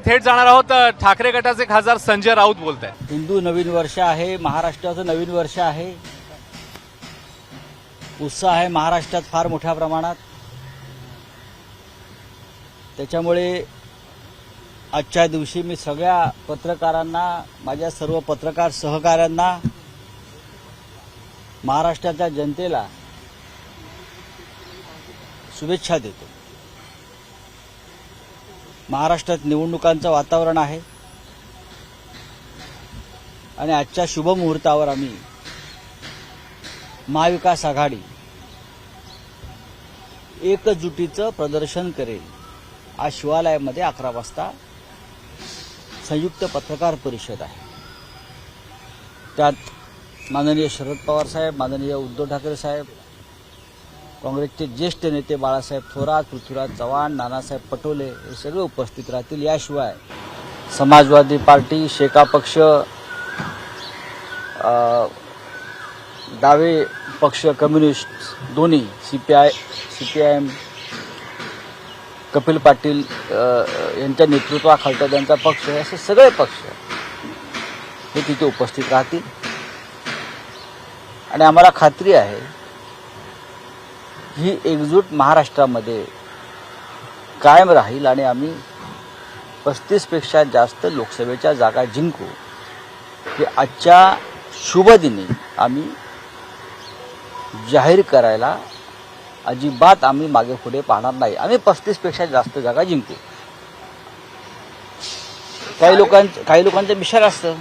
थेट जाणार आहोत. ठाकरे गटाचे खासदार संजय राऊत बोलत आहेत. हिंदू नवीन वर्ष आहे, महाराष्ट्राचं नवीन वर्ष आहे. उत्साह आहे महाराष्ट्रात फार मोठ्या प्रमाणात. त्याच्यामुळे आजच्या दिवशी मी सगळ्या पत्रकारांना, माझ्या सर्व पत्रकार सहकाऱ्यांना, महाराष्ट्राच्या जनतेला शुभेच्छा देतो. महाराष्ट्रात निवडणुकांचं वातावरण आहे आणि आजच्या शुभ मुहूर्तावर आम्ही महाविकास आघाडी एकजुटीचं प्रदर्शन करेल. आज शिवालयामध्ये 11 वाजता संयुक्त पत्रकार परिषद आहे. त्यात माननीय शरद पवार साहेब, माननीय उद्धव ठाकरे साहेब, काँग्रेसचे ज्येष्ठ नेते बाळासाहेब थोरात, पृथ्वीराज चव्हाण, नानासाहेब पटोले हे सगळे उपस्थित राहतील. याशिवाय समाजवादी पार्टी, शेका पक्ष, डावे पक्ष, कम्युनिस्ट दोन्ही, सीपीआयएम, कपिल पाटील यांच्या नेतृत्वाखालचा त्यांचा पक्ष, असे सगळे पक्ष हे तिथे उपस्थित राहतील. आणि आम्हाला खात्री आहे ही एकजूट महाराष्ट्रामध्ये कायम राहील आणि आम्ही 35पेक्षा जास्त लोकसभेच्या जागा जिंकू. हे आजच्या शुभ दिनी आम्ही जाहीर करायला अजिबात आम्ही मागे पुढे पाहणार नाही. आम्ही 35पेक्षा जास्त जागा जिंकू. काही लोकांचं मिशन असतं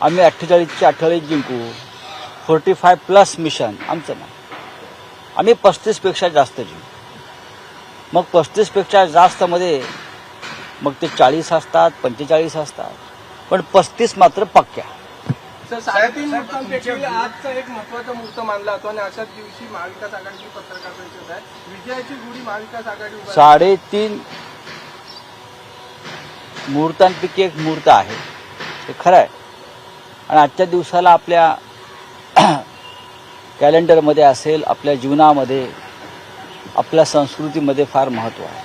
आम्ही 48चे 48 जिंकू, 45+ मिशन. आमचं नाही. आम्ही 35पेक्षा जास्त जिंकू. मग 35पेक्षा जास्त मध्ये मग ते 40 असतात, 45 असतात, पण 35 मात्र पक्क्या. सर, 3.5 मुहूर्तांपैकी आजचा एक महत्वाचा मुहूर्त मानला जातो आणि अशाच दिवशी महाविकास आघाडीची पत्रकार परिषद आहे. विजयाची गुढी महाविकास आघाडी 3.5 मुहूर्तांपैकी एक मुहूर्त आहे, हे खरं आहे. आणि आजच्या दिवसाला आपल्या कॅलेंडरमध्ये असेल, आपल्या जीवनामध्ये, आपल्या संस्कृतीमध्ये फार महत्त्व आहे.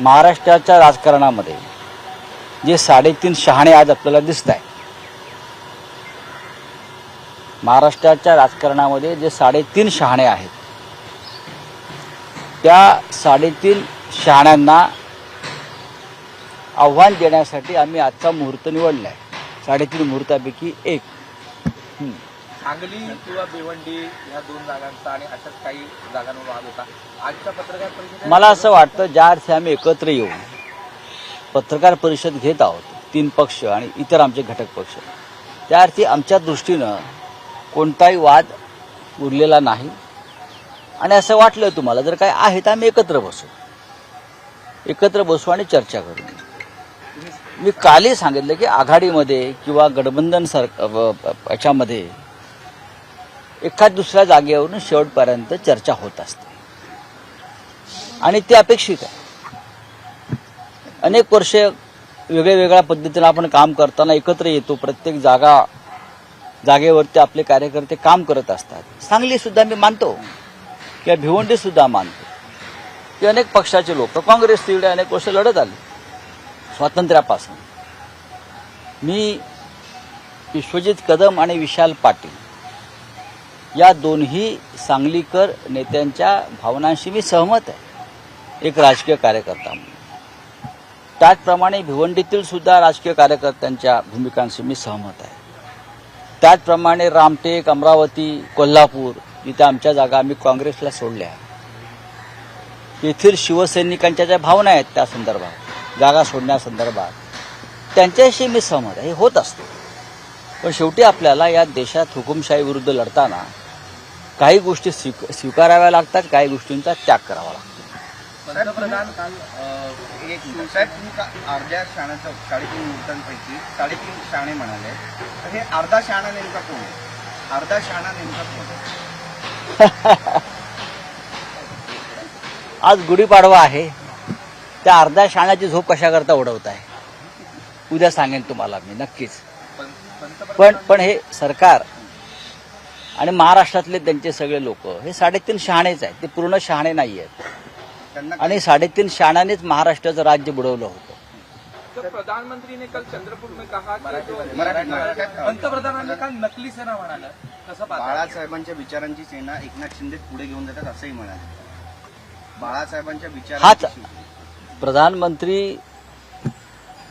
महाराष्ट्राच्या राजकारणामध्ये जे 3.5 शहाणे आज आपल्याला दिसत आहे, महाराष्ट्राच्या राजकारणामध्ये जे 3.5 शहाणे आहेत, त्या 3.5 शहाण्यांना आव्हान देण्यासाठी आम्ही आजचा मुहूर्त निवडला आहे. 3.5 मुहूर्तापैकी एक. सांगली किंवा भिवंडी या 2 जागांचा आणि अशाच काही जागांवर वाद होता. आजच्या पत्रकार परिषदेत मला असं वाटतं ज्या अर्थी आम्ही एकत्र येऊन पत्रकार परिषद घेत आहोत, 3 पक्ष आणि इतर आमचे घटक पक्ष, त्या अर्थी आमच्या दृष्टीनं कोणताही वाद उरलेला नाही. आणि असं वाटलं तुम्हाला जर काय आहे तर आम्ही एकत्र बसू आणि चर्चा करू. मी कालही सांगितलं की आघाडीमध्ये किंवा गठबंधन याच्यामध्ये एखाद दुसऱ्या जागेवरून शेवटपर्यंत चर्चा होत असते आणि ते अपेक्षित आहे. अनेक वर्ष वेगळ्या पद्धतीनं आपण काम करताना एकत्र येतो. प्रत्येक जागेवरती आपले कार्यकर्ते काम करत असतात. सांगली सुद्धा मी मानतो किंवा भिवंडी सुद्धा मानतो की अनेक पक्षाचे लोक काँग्रेस तिकडे अनेक वर्ष लढत आले स्वातंत्र्यापासून. मी विश्वजित कदम आणि विशाल पाटील या दोन्ही सांगलीकर नेत्यांच्या भावनांशी मी सहमत आहे, एक राजकीय कार्यकर्ता म्हणून. त्याचप्रमाणे भिवंडीतील सुद्धा राजकीय कार्यकर्त्यांच्या भूमिकांशी मी सहमत आहे. त्याचप्रमाणे रामटेक, अमरावती, कोल्हापूर इथे आमच्या जागा आम्ही काँग्रेसला सोडल्या. येथील शिवसैनिकांच्या ज्या भावना आहेत त्या संदर्भात, जागा सोडण्यासंदर्भात, त्यांच्याशी मी सहमत आहे. हे होत असतं. पण शेवटी आपल्याला या देशात हुकुमशाही विरुद्ध लढताना काही गोष्टी स्वीकाराव्या लागतात, काही गोष्टींचा त्याग करावा लागतो. पंतप्रधान काल एक अर्ध्या शाण्याचं 3.5 मुहूर्तांपैकी 3.5 शहाणे म्हणाले. तर हे अर्धा शहाणा नेमका कोण आहे? अर्धा शहाणा नेमका कोण आहे? आज गुढीपाडवा आहे, त्या अर्ध्या शाण्याची झोप कशा करता उडवत आहे उद्या सांगेन तुम्हाला मी नक्कीच. पण हे सरकार आणि महाराष्ट्रातले त्यांचे सगळे लोक हे 3.5 शहाणेच आहेत, ते पूर्ण शहाणे नाही आहेत. आणि 3.5 शहाण्यानेच महाराष्ट्राचं राज्य बुडवलं होतं. प्रधानमंत्री ने कल चंद्रपुर में कहा की मराठी पंतप्रधानांनी काल नकली सेना म्हणाले, कसं पाहता? बाळासाहेबांच्या विचारांची सेना एकनाथ शिंदे पुढे घेऊन जातात असंही म्हणाले. बाळासाहेबांच्या हाच विचारांची प्रधानमंत्री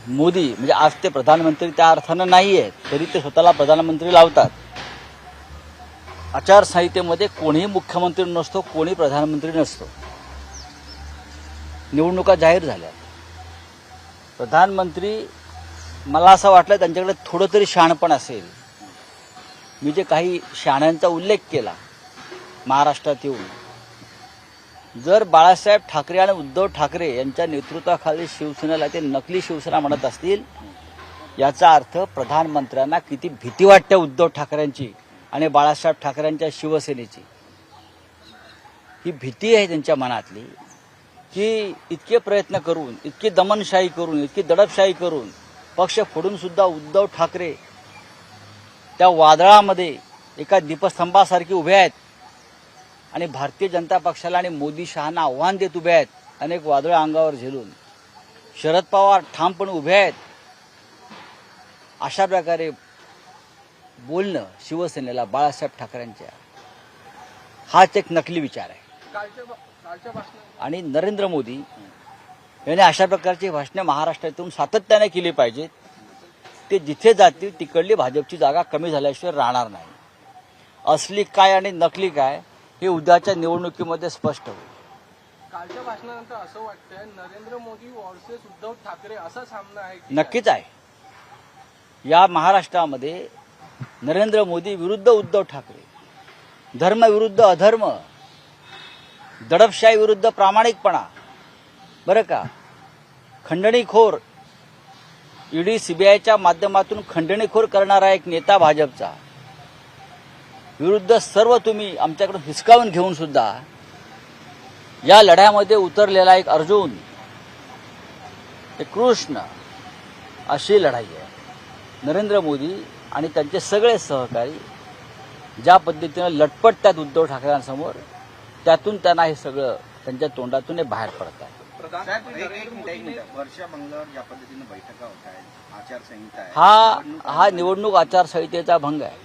मोदी म्हणजे आज ते प्रधानमंत्री त्या अर्थानं नाही आहेत, तरी ते स्वतःला प्रधानमंत्री लावतात. आचारसंहितेमध्ये कोणीही मुख्यमंत्री नसतो, कोणी प्रधानमंत्री नसतो. निवडणुका जाहीर झाल्या. प्रधानमंत्री मला असं वाटलं त्यांच्याकडे थोडं तरी शहाणपण असेल. मी जे काही शहाण्यांचा उल्लेख केला महाराष्ट्रात येऊन, जर बाळासाहेब ठाकरे आणि उद्धव ठाकरे यांच्या नेतृत्वाखाली शिवसेनेला ते नकली शिवसेना म्हणत असतील, याचा अर्थ प्रधानमंत्र्यांना किती भीती वाटते उद्धव ठाकरेंची आणि बाळासाहेब ठाकरेंच्या शिवसेनेची. ही भीती आहे त्यांच्या मनातली की इतके प्रयत्न करून, इतकी दमनशाही करून, इतकी दडपशाही करून पक्ष फोडून सुद्धा उद्धव ठाकरे त्या वादळामध्ये एका दीपस्तंभासारखी उभे आहेत आणि भारतीय जनता पक्षाला आणि मोदी शहांना आव्हान देत उभे आहेत. अनेक वादळ अंगावर झेलून शरद पवार ठामपणे उभे आहेत. अशा प्रकारे बोलणं शिवसेनेला बाळासाहेब ठाकरेंच्या हाच एक नकली विचार आहे. कालच्या भाषणात आणि नरेंद्र मोदी यांनी अशा प्रकारची भाषणे महाराष्ट्रातून सातत्याने केली पाहिजेत. ते जिथे जातील तिकडली भाजपची जागा कमी झाल्याशिवाय राहणार नाही. असली काय आणि नकली काय हे उद्याच्या निवडणुकीमध्ये स्पष्ट होईल. कालच्या भाषणानंतर असं वाटतंय नरेंद्र मोदी वर्सेस उद्धव ठाकरे असा सामना आहे की नक्कीच आहे. या महाराष्ट्रामध्ये नरेंद्र मोदी विरुद्ध उद्धव ठाकरे, धर्म विरुद्ध अधर्म, दडपशाही विरुद्ध प्रामाणिकपणा, बरं का, खंडणीखोर ईडी सीबीआयच्या माध्यमातून खंडणीखोर करणारा एक नेता भाजपचा विरुद्ध सर्व तुम्ही आमच्याकडून हिसकावून घेऊन सुद्धा या लढ्यामध्ये उतरलेला एक अर्जुन, एक कृष्ण, अशी लढाई आहे. नरेंद्र मोदी आणि त्यांचे सगळे सहकारी ज्या पद्धतीनं लटपटतात उद्धव ठाकरेंसमोर, त्यातून त्यांना हे सगळं त्यांच्या तोंडातून हे बाहेर पडत आहे. साहेब, एक मिनिट. वर्षा बंगल्यावर ज्या पद्धतीनं बैठका होत आहेत, आचारसंहिता आहे, हा निवडणूक आचारसंहितेचा भंग आहे.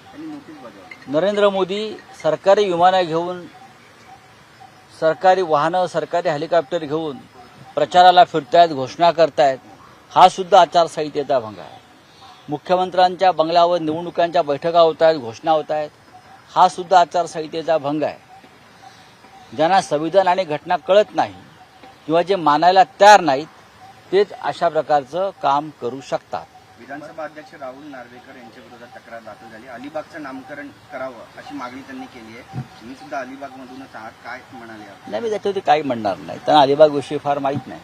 त्यांनी नोटीस बजावली. नरेंद्र मोदी सरकारी विमानं घेऊन, सरकारी वाहनं, सरकारी हेलिकॉप्टर घेऊन प्रचाराला फिरतायत, घोषणा करतायत. हा सुद्धा आचारसंहितेचा भंग आहे. मुख्यमंत्र्यांच्या बंगल्यावर निवडणुकांच्या बैठका होत आहेत, घोषणा होत आहेत. हा सुद्धा आचारसंहितेचा भंग आहे. ज्यांना संविधान आणि घटना कळत नाही किंवा जे मानायला तयार नाहीत तेच अशा प्रकारचं काम करू शकतात. विधानसभा अध्यक्ष राहुल नार्वेकर यांच्या विरोधात तक्रार दाखल झाली. अलिबागचं नामकरण करावं अशी मागणी त्यांनी केली आहे. तुम्ही सुद्धा अलिबागमधूनच आहात, काय म्हणाले आपण? नाही, मी त्याच्यावरती काही म्हणणार नाही. त्यांना अलिबाग विषयी फार माहीत नाही.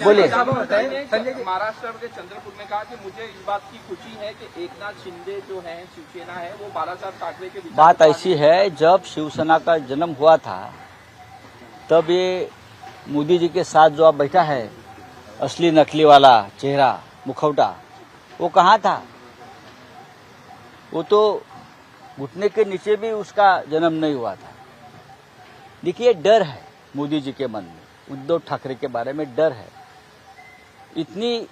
बोलिए. महाराष्ट्र के चंद्रपुर में कहा कि मुझे इस बात की खुशी है कि एकनाथ शिंदे जो है शिवसेना है वो बालासाहेब ठाकरे के विचार बात ऐसी है, जब शिवसेना का जन्म हुआ था तब ये मोदी जी के साथ जो अब बैठा है असली नकली वाला चेहरा, मुखौटा, वो कहाँ था? वो तो घुटने के नीचे भी उसका जन्म नहीं हुआ था. देखिए, डर है मोदी जी के मन में, उद्धव ठाकरे के बारे में डर है. इतनी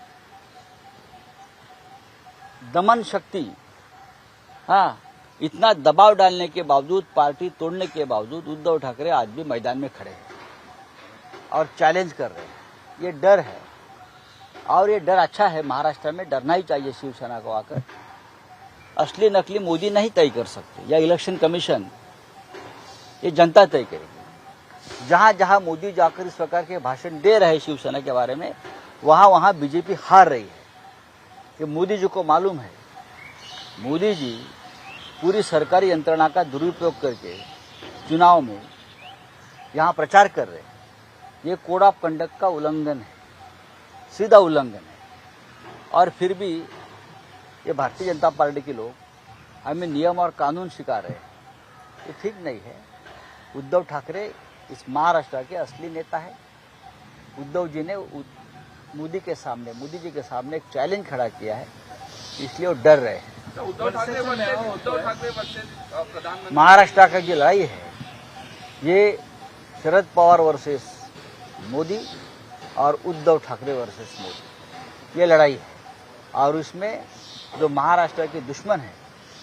दमन शक्ति, हाँ, इतना दबाव डालने के बावजूद, पार्टी तोड़ने के बावजूद उद्धव ठाकरे आज भी मैदान में खड़े हैं और चैलेंज कर रहे हैं. ये डर है और ये डर अच्छा है. महाराष्ट्र में डरना ही चाहिए शिवसेना को आकर. असली नकली मोदी नहीं तय कर सकते, या इलेक्शन कमीशन, ये जनता तय करेगी. जहां जहां मोदी जाकर इस प्रकार के भाषण दे रहे हैं शिवसेना के बारे में, वहां वहां बीजेपी हार रही है. ये मोदी जी को मालूम है. मोदी जी पूरी सरकारी यंत्रणा का दुरुपयोग करके चुनाव में यहां प्रचार कर रहे हैं. ये कोड ऑफ कंडक्ट का उल्लंघन है, सीधा उल्लंघन है. और फिर भी ये भारतीय जनता पार्टी के लोग हमें नियम और कानून सिखा रहे हैं. ये ठीक नहीं है. उद्धव ठाकरे इस महाराष्ट्र के असली नेता है. उद्धव जी ने मोदी जी के सामने एक चैलेंज खड़ा किया है, इसलिए वो डर रहे हैं. उद्धव ठाकरे वर्सेस प्रधानमंत्री महाराष्ट्र का जो लड़ाई है ये शरद पवार वर्सेस मोदी और उद्धव ठाकरे वर्सेस मोदी. ये लड़ाई है और उसमें जो महाराष्ट्र के दुश्मन है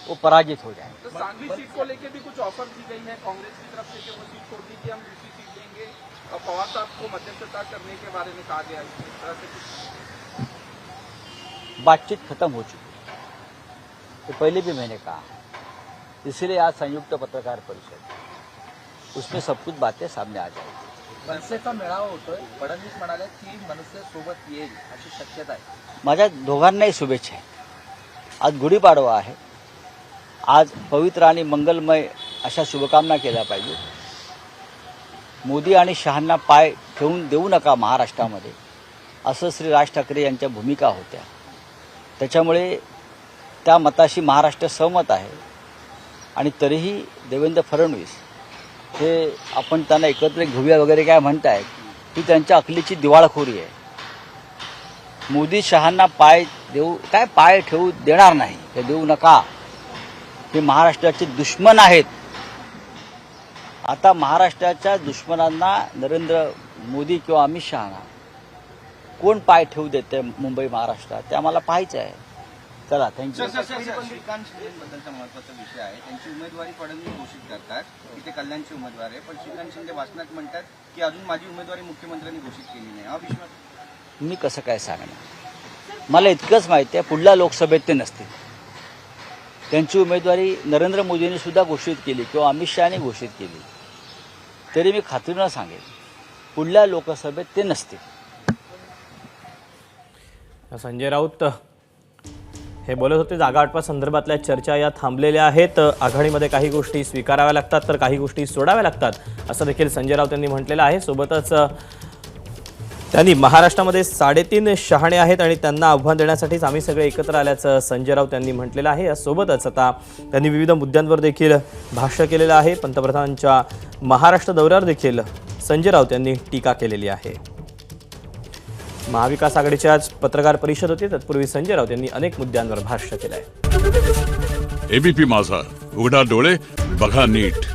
वो पराजित हो जाए। तो सांगली सीट को लेके भी कुछ ऑफर दी गई है कांग्रेस की तरफ से कि वो सीट छोड़ दीजिए, हम दूसरी सीट देंगे, और पवार साहब को मध्यस्थता करने के बारे में कहा गया है। इस तरह से बातचीत खत्म हो चुकी है, तो पहले भी मैंने कहा, इसीलिए आज संयुक्त पत्रकार परिषद, उसमें सब कुछ बातें सामने आ जाएगी। मनसेचा मेळावा होतोय, फडणवीस म्हणाले 3 मनसे सोबत येईल अशी शक्यता आहे. माझ्या दोघांनाही शुभेच्छा आहे. आज गुढीपाडवा आहे, आज पवित्र आणि मंगलमय अशा शुभकामना केल्या पाहिजे. मोदी आणि शहांना पाय ठेवून देऊ नका महाराष्ट्रामध्ये, असं श्री राज ठाकरे यांच्या भूमिका होत्या. त्याच्यामुळे त्या मताशी महाराष्ट्र सहमत आहे आणि तरीही देवेंद्र फडणवीस हे आपण त्यांना एकत्र घेऊया वगैरे काय म्हणतायत, ही त्यांच्या अकलीची दिवाळखोरी आहे. मोदी शहांना पाय ठेवू देणार नाही, हे देऊ नका. हे महाराष्ट्राचे दुश्मन आहेत. आता महाराष्ट्राच्या दुश्मनांना नरेंद्र मोदी किंवा अमित शहाना कोण पाय ठेवू देते मुंबई महाराष्ट्रात, ते आम्हाला पाहायचं आहे. चला, थँक्यू. श्रीकांत शिंदेबद्दलचा महत्वाचा विषय आहे. त्यांची उमेदवारी फडणवीस घोषित करतात की ते कल्याणचे उमेदवार आहे, पण श्रीकांत शिंदे भाषणात म्हणतात की अजून माझी उमेदवारी मुख्यमंत्र्यांनी घोषित केली नाही. हा विश्वास मी कसं काय सांगणार? मला इतकंच माहिती आहे, पुढल्या लोकसभेत ते नसतील. त्यांची उमेदवारी नरेंद्र मोदींनी सुद्धा घोषित केली किंवा अमित शहाने घोषित केली, तरी मी खात्रीनं सांगेन, पुढल्या लोकसभेत ते नसतील. संजय राऊत हे बोलत होते. जागा वाटपासंदर्भातल्या चर्चा या थांबलेल्या आहेत. आघाडीमध्ये काही गोष्टी स्वीकाराव्या लागतात तर काही गोष्टी सोडाव्या लागतात, असं देखील संजय राऊत यांनी म्हटलेलं आहे. सोबतच त्यांनी महाराष्ट्रामध्ये 3.5 शहाणे आहेत आणि त्यांना आव्हान देण्यासाठीच आम्ही सगळे एकत्र आल्याचं संजय राऊत यांनी म्हटलेलं आहे. यासोबतच आता त्यांनी विविध मुद्द्यांवर देखील भाष्य केलेलं आहे. पंतप्रधानांच्या महाराष्ट्र दौऱ्यावर देखील संजय राऊत यांनी टीका केलेली आहे. महाविकास आघाडीची आज पत्रकार परिषद होती. तत्पूर्वी संजय राऊत यांनी अनेक मुद्द्यांवर भाष्य केलं आहे. एबीपी माझा, उघडा डोळे बघा नीट.